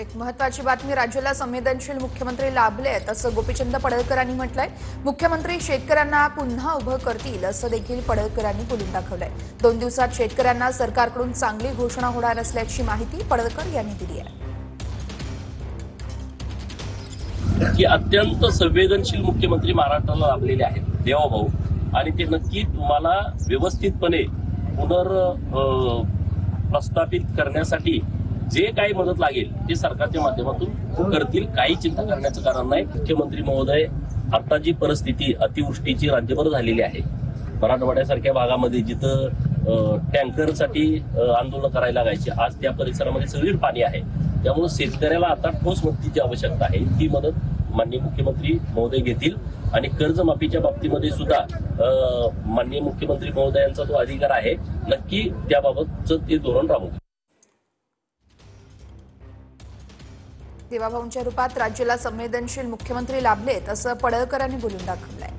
एक महत्त्वाची बातमी, राज्याला संवेदनशील मुख्यमंत्री लाभलेत असं गोपीचंद पडळकरांनी म्हटलंय। मुख्यमंत्री शेतकऱ्यांना पुन्हा उभं करतील असं देखील पडळकरांनी बोलून दाखवलंय। 2 दिवसात शेतकऱ्यांना सरकारकडून चांगली घोषणा होणार असल्याची माहिती पडळकर यांनी दिली आहे। की अत्यंत संवेदनशील मुख्यमंत्री महाराष्ट्राला लाभलेले आहेत देवाभाऊ, आणि ते नक्की तुम्हाला व्यवस्थितपणे प्रस्थापित करण्यासाठी जे काही मदत लागेल ते सरकारच्या माध्यमातून करतील। काही चिंता करण्याचं कारण नाही। मुख्यमंत्री महोदय, आता जी परिस्थिती अतिवृष्टीची राज्यभर झालेली आहे, मराठवाड्यासारख्या भागामध्ये जिथं टँकरसाठी आंदोलन करायला लागायची, आज त्या परिसरामध्ये सगळीकडे पाणी आहे। त्यामुळे शेतकऱ्याला आता ठोस मदतीची आवश्यकता आहे। ती मदत माननीय मुख्यमंत्री महोदय घेतील आणि कर्जमाफीच्या बाबतीमध्ये सुद्धा माननीय मुख्यमंत्री महोदयांचा जो अधिकार आहे, नक्की त्याबाबतचं ते धोरण राबवतील। देवाभाऊंच्या रूपात राज्याला संवेदनशील मुख्यमंत्री लाभलेत असं पडळकरांनी बोलून दाखवलंय।